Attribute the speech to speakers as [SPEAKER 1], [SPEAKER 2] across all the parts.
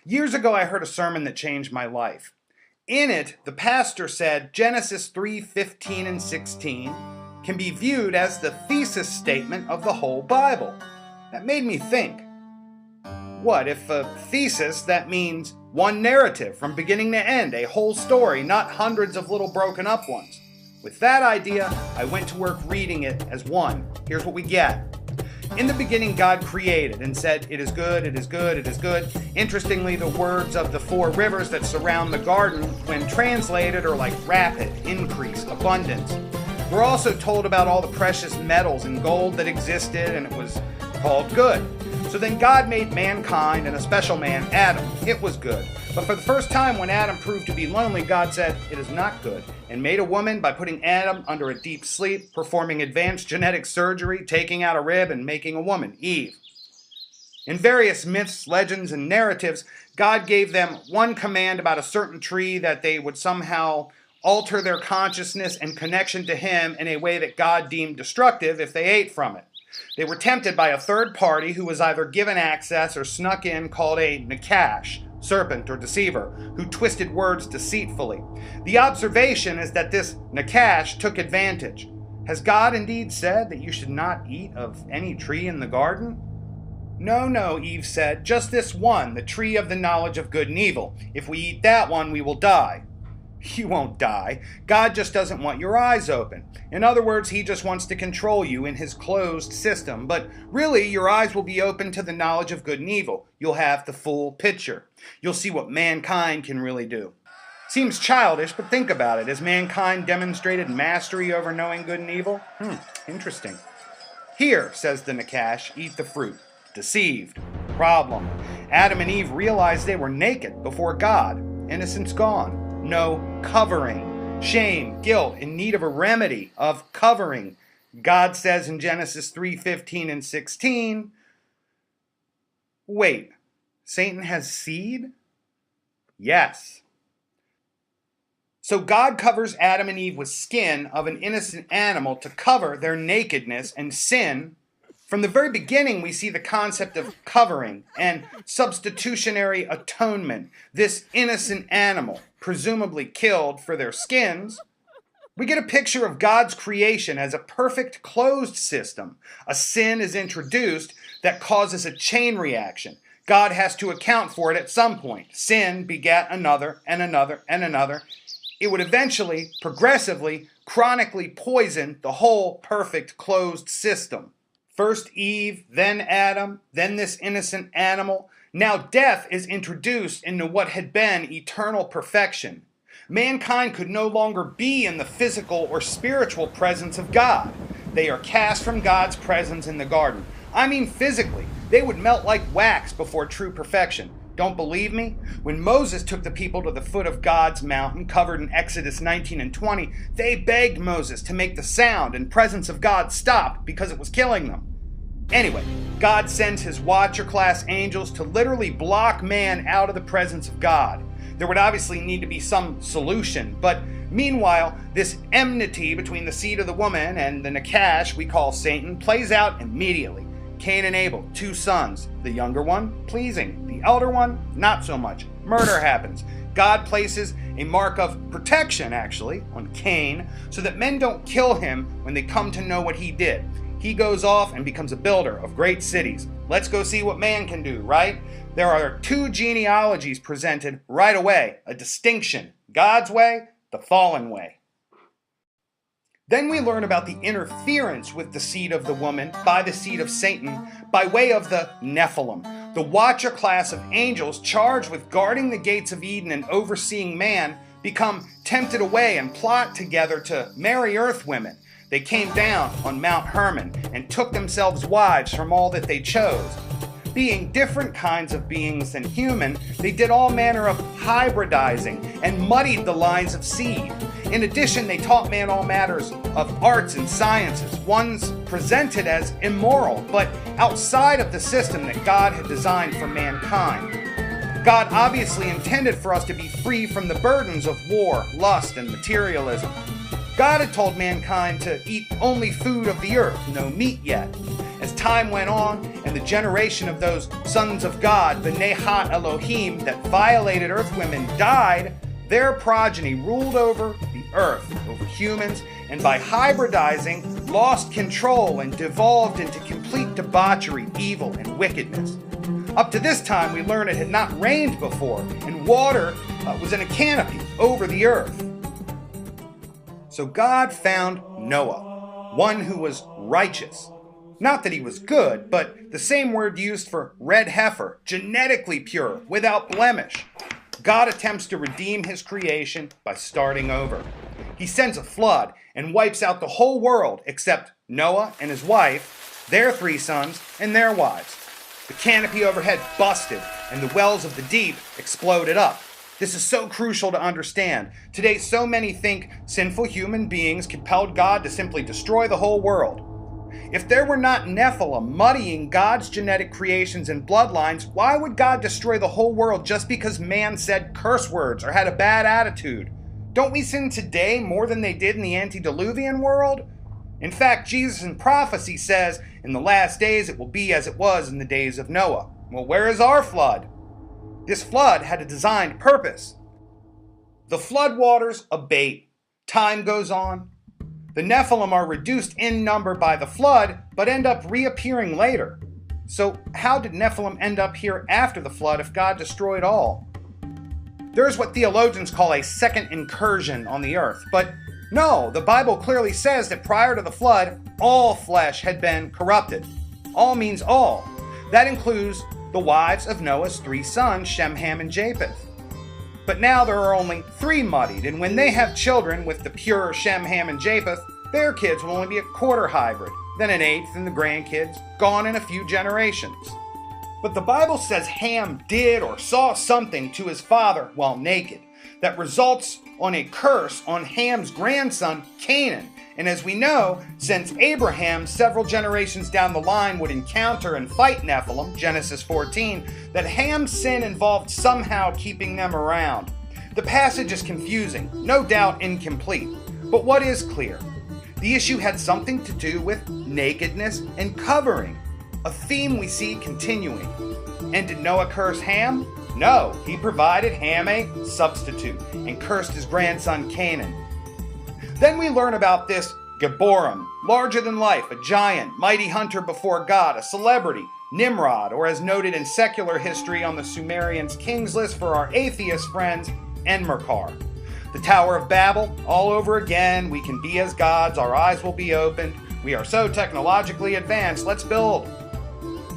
[SPEAKER 1] Years ago, I heard a sermon that changed my life. In it, the pastor said Genesis 3:15 and 16 can be viewed as the thesis statement of the whole Bible. That made me think. What if a thesis, that means one narrative from beginning to end, a whole story, not hundreds of little broken up ones? With that idea, I went to work reading it as one. Here's what we get. In the beginning, God created and said, "It is good, it is good, it is good." Interestingly, the words of the four rivers that surround the garden, when translated, are like rapid, increase, abundance. We're also told about all the precious metals and gold that existed, and it was called good. So then God made mankind and a special man, Adam. It was good. But for the first time, when Adam proved to be lonely, God said, "It is not good," and made a woman by putting Adam under a deep sleep, performing advanced genetic surgery, taking out a rib, and making a woman, Eve. In various myths, legends, and narratives, God gave them one command about a certain tree that they would somehow alter their consciousness and connection to Him in a way that God deemed destructive if they ate from it. They were tempted by a third party who was either given access or snuck in, called a Nakash, serpent or deceiver, who twisted words deceitfully. The observation is that this Nakash took advantage. Has God indeed said that you should not eat of any tree in the garden? No, Eve said, just this one, the tree of the knowledge of good and evil. If we eat that one, we will die. You won't die. God just doesn't want your eyes open. In other words, He just wants to control you in His closed system. But really, your eyes will be open to the knowledge of good and evil. You'll have the full picture. You'll see what mankind can really do. Seems childish, but think about it. Has mankind demonstrated mastery over knowing good and evil? Interesting. Here, says the Nakash, eat the fruit. Deceived. Problem. Adam and Eve realized they were naked before God. Innocence gone. No covering. Shame, guilt, in need of a remedy, of covering. God says in Genesis 3:15 and 16, wait, Satan has seed? Yes. So God covers Adam and Eve with skin of an innocent animal to cover their nakedness and sin. From the very beginning, we see the concept of covering and substitutionary atonement. This innocent animal, presumably killed for their skins. We get a picture of God's creation as a perfect closed system. A sin is introduced that causes a chain reaction. God has to account for it at some point. Sin begat another and another and another. It would eventually, progressively, chronically poison the whole perfect closed system. First Eve, then Adam, then this innocent animal. Now death is introduced into what had been eternal perfection. Mankind could no longer be in the physical or spiritual presence of God. They are cast from God's presence in the garden. I mean physically. They would melt like wax before true perfection. Don't believe me? When Moses took the people to the foot of God's mountain, covered in Exodus 19 and 20, they begged Moses to make the sound and presence of God stop because it was killing them. Anyway, God sends His Watcher-class angels to literally block man out of the presence of God. There would obviously need to be some solution, but meanwhile, this enmity between the seed of the woman and the Nakash we call Satan plays out immediately. Cain and Abel, two sons. The younger one, pleasing. The elder one, not so much. Murder happens. God places a mark of protection, actually, on Cain, so that men don't kill him when they come to know what he did. He goes off and becomes a builder of great cities. Let's go see what man can do, right? There are two genealogies presented right away. A distinction. God's way, the fallen way. Then we learn about the interference with the seed of the woman by the seed of Satan by way of the Nephilim, the watcher class of angels charged with guarding the gates of Eden and overseeing man, become tempted away and plot together to marry earth women. They came down on Mount Hermon and took themselves wives from all that they chose. Being different kinds of beings than human, they did all manner of hybridizing and muddied the lines of seed. In addition, they taught man all matters of arts and sciences, ones presented as immoral, but outside of the system that God had designed for mankind. God obviously intended for us to be free from the burdens of war, lust, and materialism. God had told mankind to eat only food of the earth, no meat yet. As time went on and the generation of those sons of God, the Nehat Elohim, that violated earthwomen died, their progeny ruled over the earth, over humans, and by hybridizing, lost control and devolved into complete debauchery, evil, and wickedness. Up to this time, we learned it had not rained before, and water was in a canopy over the earth. So God found Noah, one who was righteous. Not that he was good, but the same word used for red heifer, genetically pure, without blemish. God attempts to redeem his creation by starting over. He sends a flood and wipes out the whole world except Noah and his wife, their 3 sons, and their wives. The canopy overhead busted and the wells of the deep exploded up. This is so crucial to understand. Today, so many think sinful human beings compelled God to simply destroy the whole world. If there were not Nephilim muddying God's genetic creations and bloodlines, why would God destroy the whole world just because man said curse words or had a bad attitude? Don't we sin today more than they did in the antediluvian world? In fact, Jesus in prophecy says, in the last days it will be as it was in the days of Noah. Well, where is our flood? This flood had a designed purpose. The flood waters abate. Time goes on. The Nephilim are reduced in number by the flood, but end up reappearing later. So how did Nephilim end up here after the flood if God destroyed all? There's what theologians call a second incursion on the earth. But no, the Bible clearly says that prior to the flood, all flesh had been corrupted. All means all. That includes the wives of Noah's 3 sons, Shem, Ham, and Japheth. But now there are only 3 muddied, and when they have children with the pure Shem, Ham, and Japheth, their kids will only be a quarter hybrid, then an eighth, and the grandkids, gone in a few generations. But the Bible says Ham did or saw something to his father while naked that results on a curse on Ham's grandson, Canaan. And as we know, since Abraham, several generations down the line, would encounter and fight Nephilim, Genesis 14, that Ham's sin involved somehow keeping them around. The passage is confusing, no doubt incomplete, but what is clear? The issue had something to do with nakedness and covering, a theme we see continuing. And did Noah curse Ham? No, he provided Ham a substitute and cursed his grandson Canaan. Then we learn about this Gibborim, larger than life, a giant, mighty hunter before God, a celebrity, Nimrod, or as noted in secular history on the Sumerians' kings list for our atheist friends, Enmerkar. The Tower of Babel, all over again, we can be as gods, our eyes will be opened, we are so technologically advanced, let's build.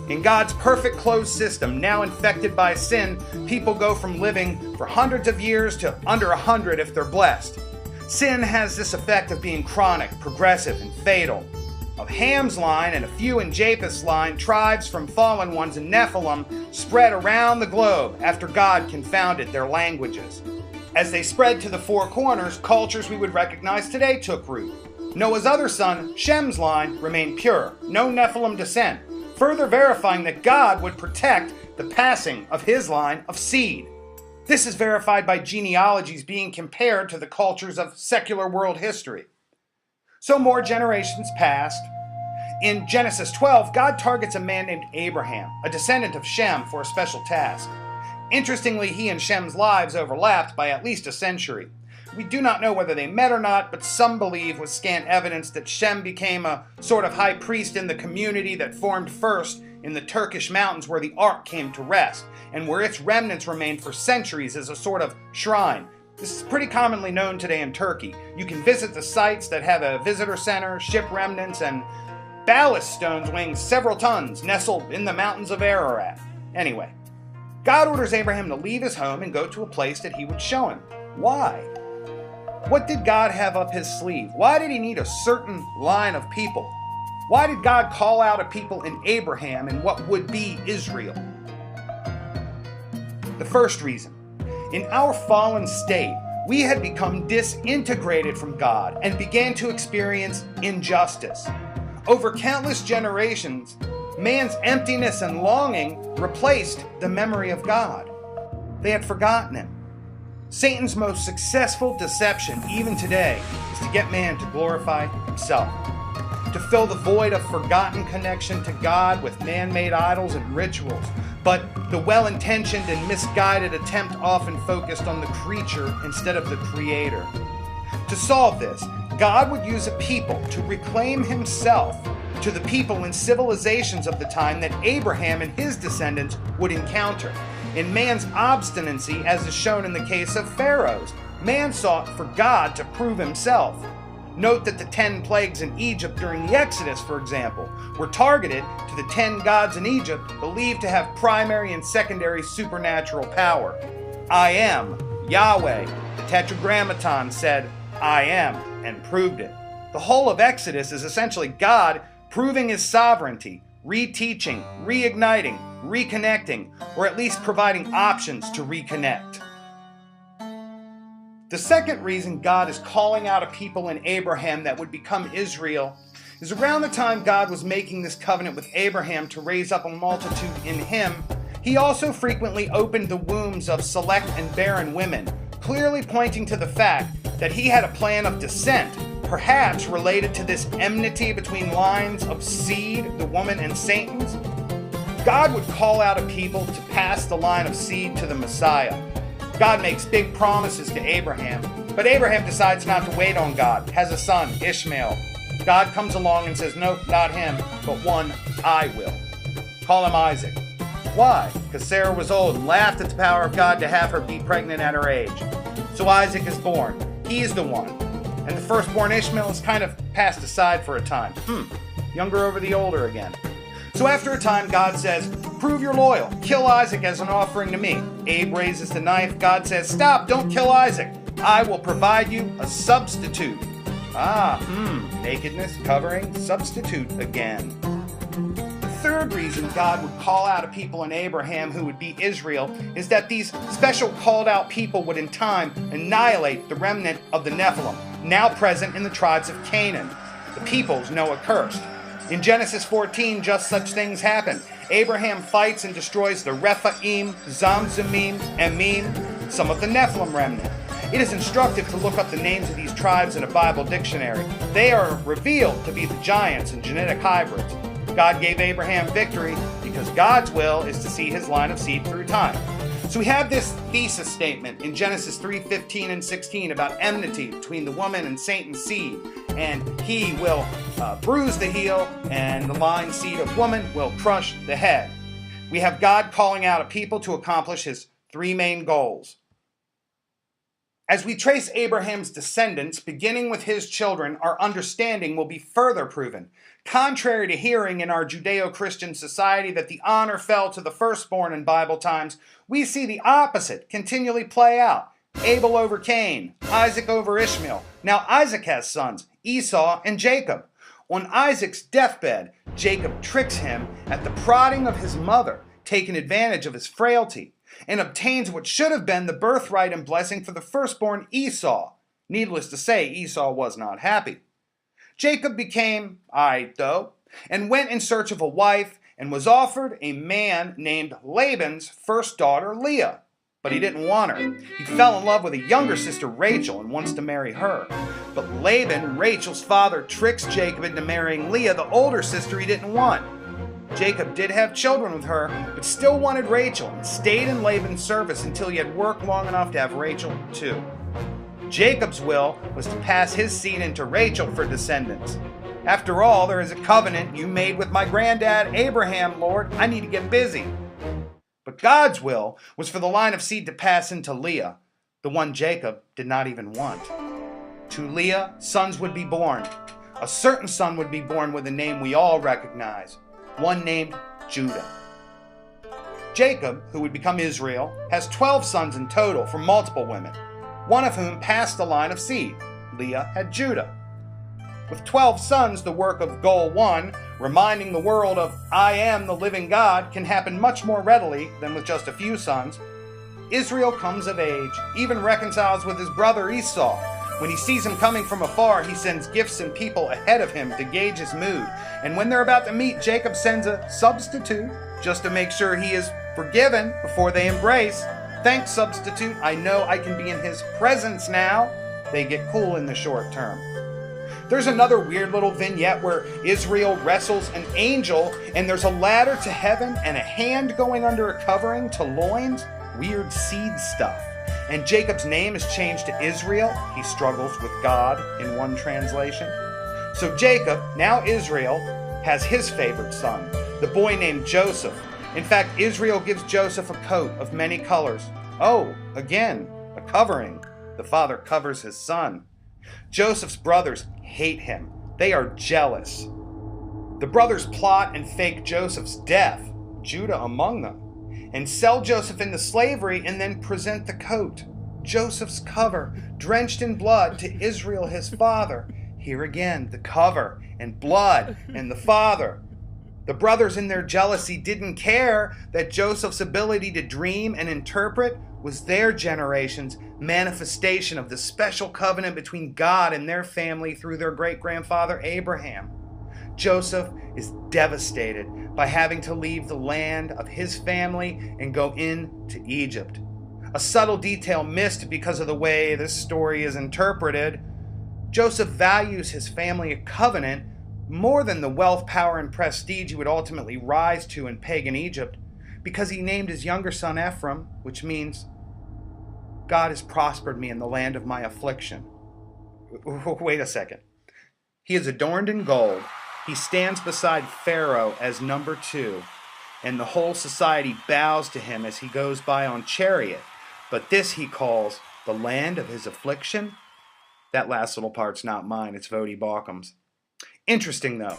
[SPEAKER 1] In God's perfect closed system, now infected by sin, people go from living for hundreds of years to under 100 if they're blessed. Sin has this effect of being chronic, progressive, and fatal. Of Ham's line and a few in Japheth's line, tribes from fallen ones in Nephilim spread around the globe after God confounded their languages. As they spread to the 4 corners, cultures we would recognize today took root. Noah's other son, Shem's line, remained pure, no Nephilim descent, further verifying that God would protect the passing of his line of seed. This is verified by genealogies being compared to the cultures of secular world history. So more generations passed. In Genesis 12, God targets a man named Abraham, a descendant of Shem, for a special task. Interestingly, he and Shem's lives overlapped by at least a century. We do not know whether they met or not, but some believe with scant evidence that Shem became a sort of high priest in the community that formed first in the Turkish mountains where the Ark came to rest, and where its remnants remained for centuries as a sort of shrine. This is pretty commonly known today in Turkey. You can visit the sites that have a visitor center, ship remnants, and ballast stones weighing several tons nestled in the mountains of Ararat. Anyway, God orders Abraham to leave his home and go to a place that he would show him. Why? What did God have up his sleeve? Why did he need a certain line of people? Why did God call out a people in Abraham and what would be Israel? The first reason, in our fallen state, we had become disintegrated from God and began to experience injustice. Over countless generations, man's emptiness and longing replaced the memory of God. They had forgotten him. Satan's most successful deception, even today, is to get man to glorify himself, to fill the void of forgotten connection to God with man-made idols and rituals. But the well-intentioned and misguided attempt often focused on the creature instead of the creator. To solve this, God would use a people to reclaim himself to the people and civilizations of the time that Abraham and his descendants would encounter. In man's obstinacy, as is shown in the case of pharaohs, man sought for God to prove himself. Note that the 10 plagues in Egypt during the Exodus, for example, were targeted to the 10 gods in Egypt believed to have primary and secondary supernatural power. I am, Yahweh. The Tetragrammaton said, I am, and proved it. The whole of Exodus is essentially God proving his sovereignty, reteaching, reigniting, reconnecting, or at least providing options to reconnect. The second reason God is calling out a people in Abraham that would become Israel is around the time God was making this covenant with Abraham to raise up a multitude in him, he also frequently opened the wombs of select and barren women, clearly pointing to the fact that he had a plan of descent, perhaps related to this enmity between lines of seed, the woman and Satan's. God would call out a people to pass the line of seed to the Messiah. God makes big promises to Abraham, but Abraham decides not to wait on God, has a son, Ishmael. God comes along and says, nope, not him, but one I will. Call him Isaac. Why? Because Sarah was old and laughed at the power of God to have her be pregnant at her age. So Isaac is born. He's the one. And the firstborn Ishmael is kind of passed aside for a time. Younger over the older again. So after a time, God says, prove you're loyal. Kill Isaac as an offering to me. Abe raises the knife. God says, stop, don't kill Isaac. I will provide you a substitute. Nakedness, covering, substitute again. The third reason God would call out a people in Abraham who would be Israel is that these special called out people would in time annihilate the remnant of the Nephilim, now present in the tribes of Canaan, the peoples Noah cursed. In Genesis 14, just such things happen. Abraham fights and destroys the Rephaim, Zamzumim, Emim, some of the Nephilim remnant. It is instructive to look up the names of these tribes in a Bible dictionary. They are revealed to be the giants and genetic hybrids. God gave Abraham victory because God's will is to see his line of seed through time. So we have this thesis statement in Genesis 3:15 and 16 about enmity between the woman and Satan's seed. And he will bruise the heel, and the line seed of woman will crush the head. We have God calling out a people to accomplish his three main goals. As we trace Abraham's descendants, beginning with his children, our understanding will be further proven. Contrary to hearing in our Judeo-Christian society that the honor fell to the firstborn in Bible times, we see the opposite continually play out. Abel over Cain, Isaac over Ishmael. Now Isaac has sons, Esau and Jacob. On Isaac's deathbed, Jacob tricks him at the prodding of his mother, taking advantage of his frailty, and obtains what should have been the birthright and blessing for the firstborn Esau. Needless to say, Esau was not happy. Jacob became though, and went in search of a wife, and was offered a man named Laban's first daughter, Leah. But he didn't want her. He fell in love with a younger sister, Rachel, and wants to marry her. But Laban, Rachel's father, tricks Jacob into marrying Leah, the older sister he didn't want. Jacob did have children with her, but still wanted Rachel, and stayed in Laban's service until he had worked long enough to have Rachel too. Jacob's will was to pass his seed into Rachel for descendants. After all, there is a covenant you made with my granddad Abraham, Lord. I need to get busy. But God's will was for the line of seed to pass into Leah, the one Jacob did not even want. To Leah, sons would be born. A certain son would be born with a name we all recognize, one named Judah. Jacob, who would become Israel, has 12 sons in total from multiple women, one of whom passed the line of seed. Leah had Judah. With 12 sons, the work of goal 1, reminding the world of I am the living God, can happen much more readily than with just a few sons. Israel comes of age, even reconciles with his brother Esau. When he sees him coming from afar, he sends gifts and people ahead of him to gauge his mood. And when they're about to meet, Jacob sends a substitute just to make sure he is forgiven before they embrace. Thanks, substitute. I know I can be in his presence now. They get cool in the short term. There's another weird little vignette where Israel wrestles an angel, and there's a ladder to heaven and a hand going under a covering to loins. Weird seed stuff. And Jacob's name is changed to Israel. He struggles with God in one translation. So Jacob, now Israel, has his favorite son, the boy named Joseph. In fact, Israel gives Joseph a coat of many colors. Oh, again, a covering. The father covers his son. Joseph's brothers hate him. They are jealous. The brothers plot and fake Joseph's death, Judah among them, and sell Joseph into slavery and then present the coat, Joseph's cover, drenched in blood, to Israel his father. Here again, the cover and blood and the father. The brothers in their jealousy didn't care that Joseph's ability to dream and interpret was their generation's manifestation of the special covenant between God and their family through their great-grandfather Abraham. Joseph is devastated by having to leave the land of his family and go into Egypt. A subtle detail missed because of the way this story is interpreted. Joseph values his family covenant more than the wealth, power, and prestige he would ultimately rise to in pagan Egypt, because he named his younger son Ephraim, which means, God has prospered me in the land of my affliction. Wait a second. He is adorned in gold. He stands beside Pharaoh as number 2, and the whole society bows to him as he goes by on chariot. But this he calls the land of his affliction. That last little part's not mine, it's Vodi Balkum's. Interesting though,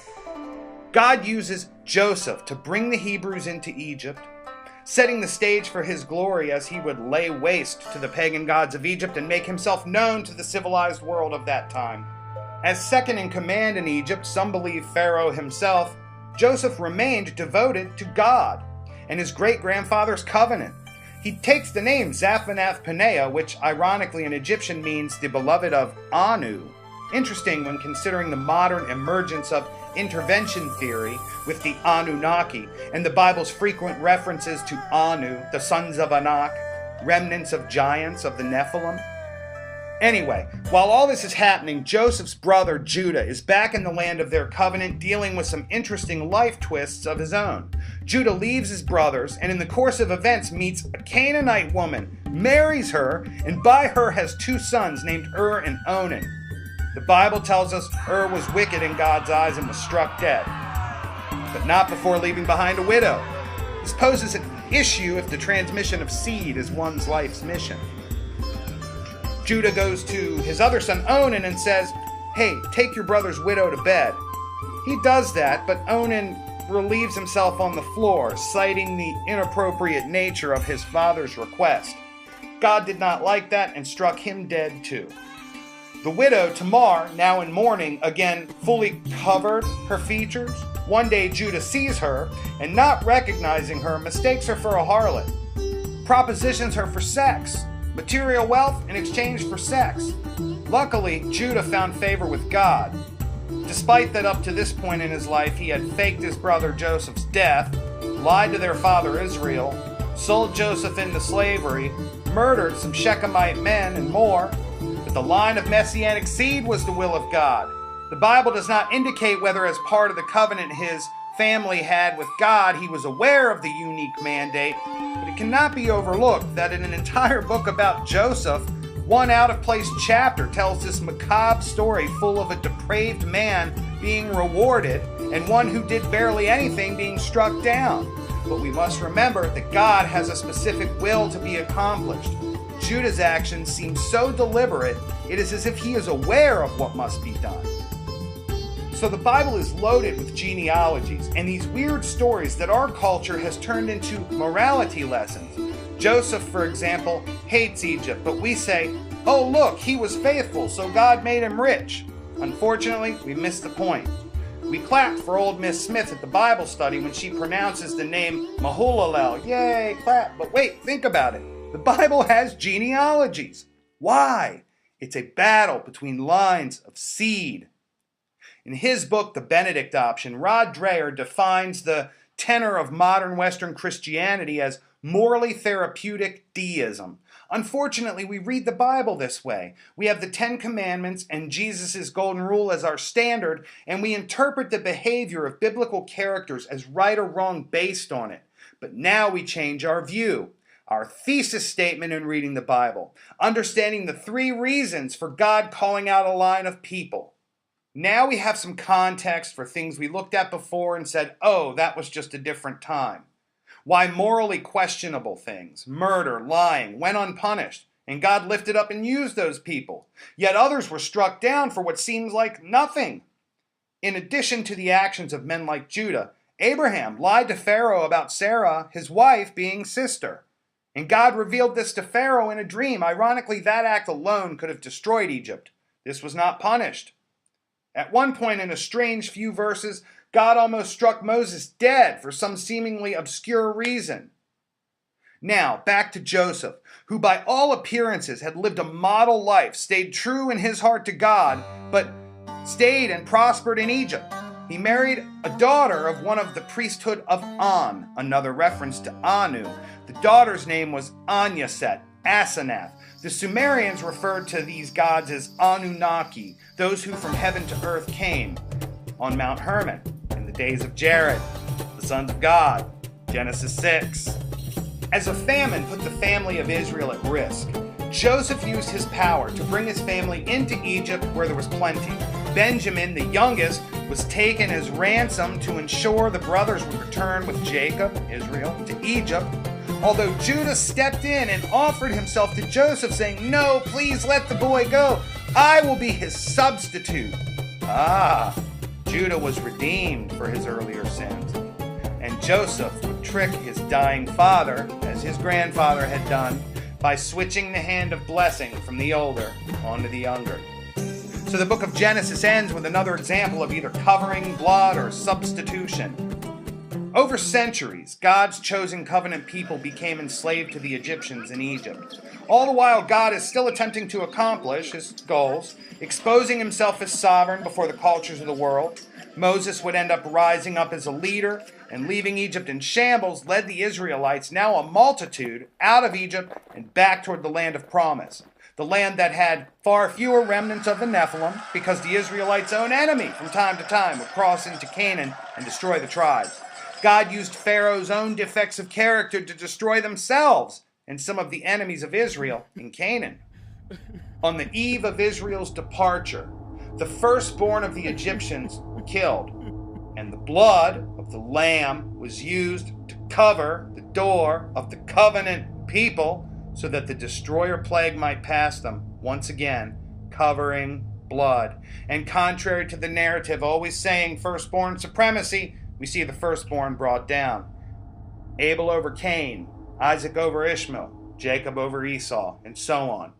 [SPEAKER 1] God uses Joseph to bring the Hebrews into Egypt, setting the stage for his glory as he would lay waste to the pagan gods of Egypt and make himself known to the civilized world of that time. As second in command in Egypt, some believe Pharaoh himself, Joseph remained devoted to God and his great-grandfather's covenant. He takes the name Zaphanath-Paneah, which ironically in Egyptian means the beloved of Anu. Interesting when considering the modern emergence of intervention theory with the Annunaki and the Bible's frequent references to Anu, the sons of Anak, remnants of giants of the Nephilim. Anyway, while all this is happening, Joseph's brother Judah is back in the land of their covenant, dealing with some interesting life twists of his own. Judah leaves his brothers and in the course of events meets a Canaanite woman, marries her, and by her has 2 sons named and Onan. The Bible tells us was wicked in God's eyes and was struck dead, but not before leaving behind a widow. This poses an issue if the transmission of seed is one's life's mission. Judah goes to his other son Onan and says, hey, take your brother's widow to bed. He does that, but Onan relieves himself on the floor, citing the inappropriate nature of his father's request. God did not like that and struck him dead too. The widow, Tamar, now in mourning, again fully covered her features. One day Judah sees her, and not recognizing her, mistakes her for a harlot, propositions her for sex, material wealth in exchange for sex. Luckily, Judah found favor with God. Despite that up to this point in his life he had faked his brother Joseph's death, lied to their father Israel, sold Joseph into slavery, murdered some Shechemite men, and more. But the line of messianic seed was the will of God. The Bible does not indicate whether as part of the covenant his family had with God he was aware of the unique mandate, but it cannot be overlooked that in an entire book about Joseph, one out-of-place chapter tells this macabre story full of a depraved man being rewarded and one who did barely anything being struck down. But we must remember that God has a specific will to be accomplished. Judah's actions seem so deliberate, it is as if he is aware of what must be done. So the Bible is loaded with genealogies and these weird stories that our culture has turned into morality lessons. Joseph, for example, hates Egypt, but we say, oh look, he was faithful, so God made him rich. Unfortunately, we missed the point. We clapped for old Miss Smith at the Bible study when she pronounces the name Mahulalel. Yay, clap. But wait, think about it. The Bible has genealogies. Why? It's a battle between lines of seed. In his book, The Benedict Option, Rod Dreher defines the tenor of modern Western Christianity as morally therapeutic deism. Unfortunately, we read the Bible this way. We have the Ten Commandments and Jesus' golden rule as our standard, and we interpret the behavior of biblical characters as right or wrong based on it. But now we change our view. Our thesis statement in reading the Bible, understanding the 3 reasons for God calling out a line of people. Now we have some context for things we looked at before and said, oh, that was just a different time. Why morally questionable things, murder, lying, went unpunished, and God lifted up and used those people. Yet others were struck down for what seems like nothing. In addition to the actions of men like Judah, Abraham lied to Pharaoh about Sarah, his wife, being sister. And God revealed this to Pharaoh in a dream. Ironically, that act alone could have destroyed Egypt. This was not punished. At one point in a strange few verses, God almost struck Moses dead for some seemingly obscure reason. Now, back to Joseph, who by all appearances had lived a model life, stayed true in his heart to God, but stayed and prospered in Egypt. He married a daughter of one of the priesthood of An, another reference to Anu. The daughter's name was Anyaset, Asenath. The Sumerians referred to these gods as Annunaki, those who from heaven to earth came, on Mount Hermon, in the days of Jared, the sons of God, Genesis 6. As a famine put the family of Israel at risk, Joseph used his power to bring his family into Egypt where there was plenty. Benjamin, the youngest, was taken as ransom to ensure the brothers would return with Jacob, Israel, to Egypt. Although Judah stepped in and offered himself to Joseph, saying, "No, please let the boy go. I will be his substitute." Judah was redeemed for his earlier sins. And Joseph would trick his dying father, as his grandfather had done, by switching the hand of blessing from the older onto the younger. So the book of Genesis ends with another example of either covering, blood, or substitution. Over centuries, God's chosen covenant people became enslaved to the Egyptians in Egypt. All the while, God is still attempting to accomplish his goals, exposing himself as sovereign before the cultures of the world. Moses would end up rising up as a leader and leaving Egypt in shambles, led the Israelites, now a multitude, out of Egypt and back toward the land of promise. The land that had far fewer remnants of the Nephilim, because the Israelites' own enemy from time to time would cross into Canaan and destroy the tribes. God used Pharaoh's own defects of character to destroy themselves and some of the enemies of Israel in Canaan. On the eve of Israel's departure, the firstborn of the Egyptians were killed, and the blood of the lamb was used to cover the door of the covenant people so that the destroyer plague might pass them once again, covering blood. And contrary to the narrative always saying firstborn supremacy, we see the firstborn brought down. Abel over Cain, Isaac over Ishmael, Jacob over Esau, and so on.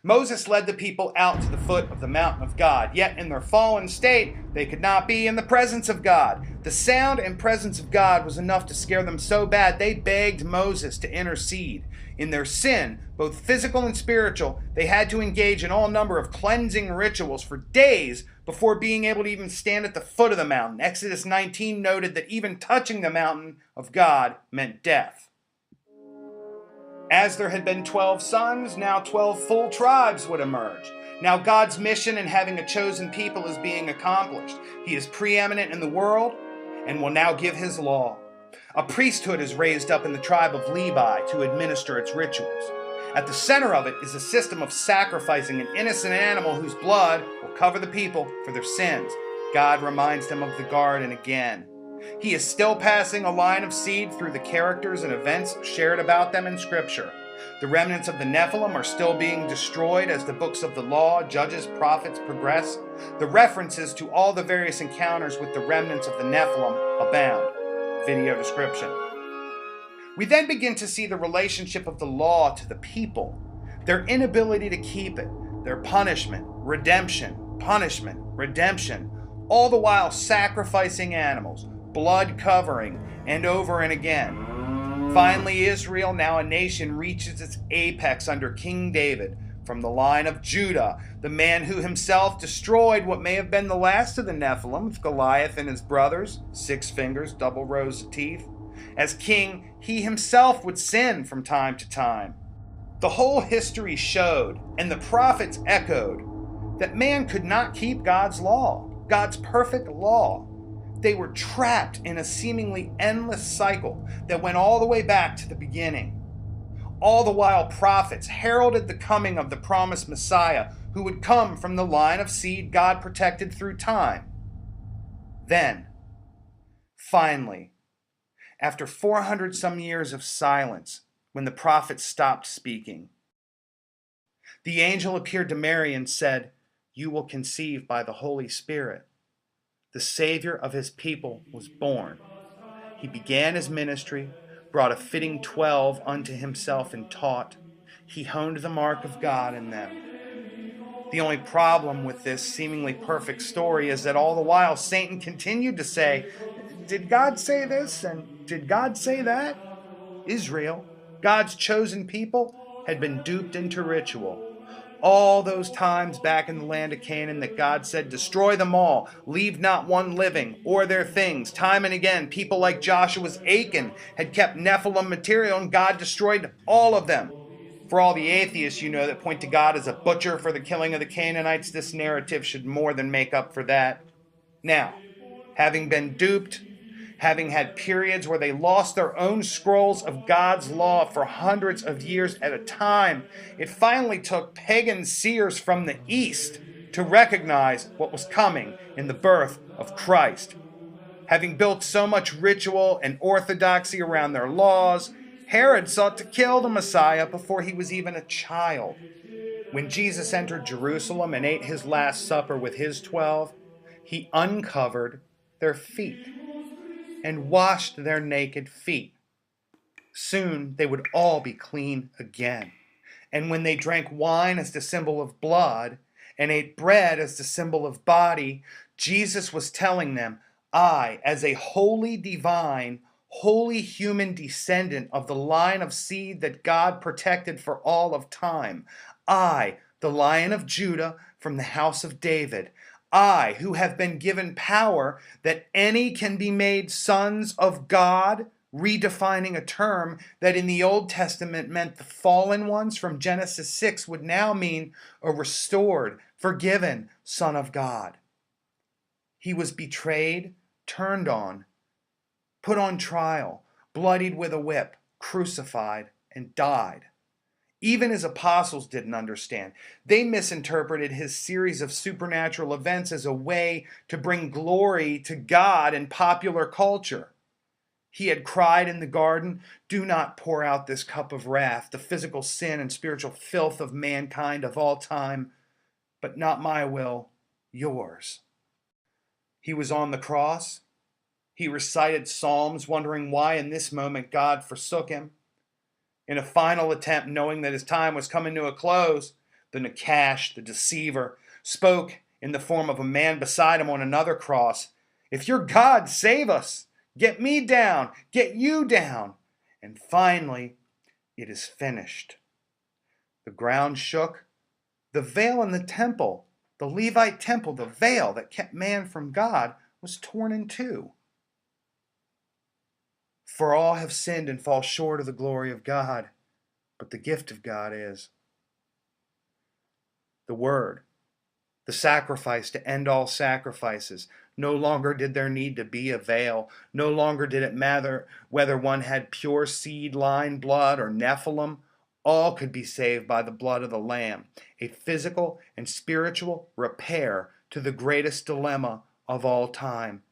[SPEAKER 1] Moses led the people out to the foot of the mountain of God, yet in their fallen state, they could not be in the presence of God. The sound and presence of God was enough to scare them so bad, they begged Moses to intercede. In their sin, both physical and spiritual, they had to engage in all number of cleansing rituals for days before being able to even stand at the foot of the mountain. Exodus 19 noted that even touching the mountain of God meant death. As there had been 12 sons, now 12 full tribes would emerge. Now God's mission in having a chosen people is being accomplished. He is preeminent in the world and will now give his law. A priesthood is raised up in the tribe of Levi to administer its rituals. At the center of it is a system of sacrificing an innocent animal whose blood will cover the people for their sins. God reminds them of the garden again. He is still passing a line of seed through the characters and events shared about them in Scripture. The remnants of the Nephilim are still being destroyed as the books of the law, judges, prophets progress. The references to all the various encounters with the remnants of the Nephilim abound. Video description. We then begin to see the relationship of the law to the people, their inability to keep it, their punishment, redemption, all the while sacrificing animals, blood covering, and over and again. Finally, Israel, now a nation, reaches its apex under King David from the line of Judah, the man who himself destroyed what may have been the last of the Nephilim, with Goliath and his brothers, 6 fingers, double rows of teeth. As king, he himself would sin from time to time. The whole history showed, and the prophets echoed, that man could not keep God's law, God's perfect law. They were trapped in a seemingly endless cycle that went all the way back to the beginning. All the while, prophets heralded the coming of the promised Messiah who would come from the line of seed God protected through time. Then, finally, after 400 some years of silence, when the prophets stopped speaking, the angel appeared to Mary and said, "You will conceive by the Holy Spirit." The Savior of his people was born. He began his ministry, brought a fitting 12 unto himself and taught. He honed the mark of God in them. The only problem with this seemingly perfect story is that all the while Satan continued to say, "Did God say this? And did God say that?" Israel, God's chosen people, had been duped into ritual. All those times back in the land of Canaan that God said, "Destroy them all, leave not one living, or their things." Time and again, people like Joshua's Achan had kept Nephilim material, and God destroyed all of them. For all the atheists, that point to God as a butcher for the killing of the Canaanites, this narrative should more than make up for that. Now, having been duped, having had periods where they lost their own scrolls of God's law for hundreds of years at a time, it finally took pagan seers from the East to recognize what was coming in the birth of Christ. Having built so much ritual and orthodoxy around their laws, Herod sought to kill the Messiah before he was even a child. When Jesus entered Jerusalem and ate his Last Supper with his 12, he uncovered their feet and washed their naked feet. Soon they would all be clean again. And when they drank wine as the symbol of blood and ate bread as the symbol of body, Jesus was telling them, "I, as a holy divine, holy human descendant of the line of seed that God protected for all of time, I, the Lion of Judah from the house of David, I, who have been given power that any can be made sons of God," redefining a term that in the Old Testament meant the fallen ones from Genesis 6 would now mean a restored, forgiven Son of God. He was betrayed, turned on, put on trial, bloodied with a whip, crucified, and died. Even his apostles didn't understand. They misinterpreted his series of supernatural events as a way to bring glory to God in popular culture. He had cried in the garden, "Do not pour out this cup of wrath, the physical sin and spiritual filth of mankind of all time, but not my will, yours." He was on the cross. He recited psalms, wondering why in this moment God forsook him. In a final attempt, knowing that his time was coming to a close, the Nakash, the deceiver, spoke in the form of a man beside him on another cross, "If you're God, save us. Get me down. Get you down." And finally, it is finished. The ground shook. The veil in the temple, the Levite temple, the veil that kept man from God, was torn in two. For all have sinned and fall short of the glory of God, but the gift of God is the Word, the sacrifice to end all sacrifices. No longer did there need to be a veil. No longer did it matter whether one had pure seed line blood or Nephilim. All could be saved by the blood of the Lamb, a physical and spiritual repair to the greatest dilemma of all time,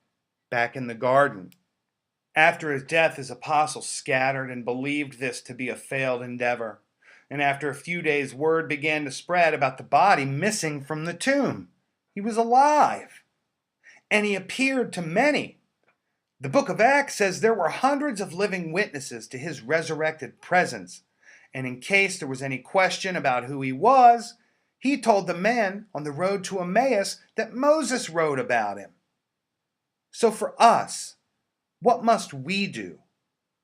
[SPEAKER 1] back in the garden. After his death, his apostles scattered and believed this to be a failed endeavor. And after a few days, word began to spread about the body missing from the tomb. He was alive, and he appeared to many. The book of Acts says there were hundreds of living witnesses to his resurrected presence. And in case there was any question about who he was, he told the men on the road to Emmaus that Moses wrote about him. So for us, what must we do?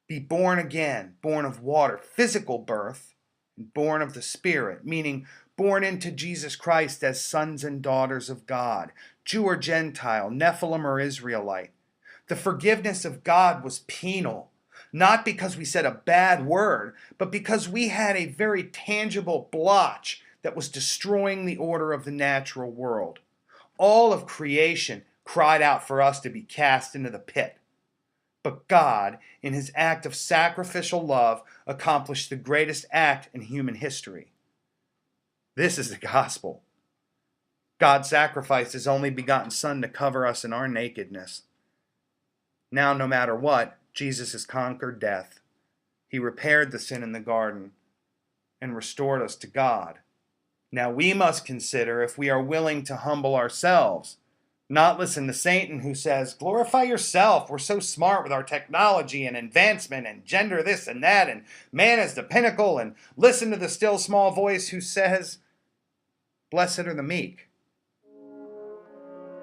[SPEAKER 1] Be born again, born of water, physical birth, and born of the Spirit, meaning born into Jesus Christ as sons and daughters of God, Jew or Gentile, Nephilim or Israelite. The forgiveness of God was penal, not because we said a bad word, but because we had a very tangible blotch that was destroying the order of the natural world. All of creation cried out for us to be cast into the pit. But God, in his act of sacrificial love, accomplished the greatest act in human history. This is the gospel. God sacrificed his only begotten Son to cover us in our nakedness. Now, no matter what, Jesus has conquered death. He repaired the sin in the garden and restored us to God. Now we must consider if we are willing to humble ourselves, not listen to Satan who says, glorify yourself, we're so smart with our technology and advancement and gender this and that, and man is the pinnacle, and listen to the still small voice who says, blessed are the meek.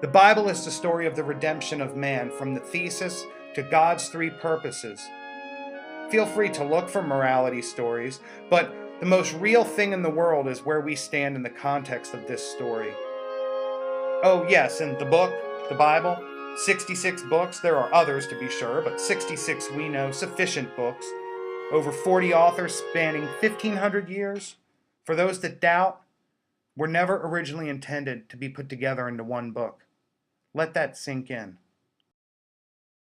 [SPEAKER 1] The Bible is the story of the redemption of man, from the thesis to God's three purposes. Feel free to look for morality stories, but the most real thing in the world is where we stand in the context of this story. Oh yes, and the book, the Bible, 66 books. There are others to be sure, but 66 we know, sufficient books. Over 40 authors spanning 1,500 years. For those that doubt, were never originally intended to be put together into one book. Let that sink in.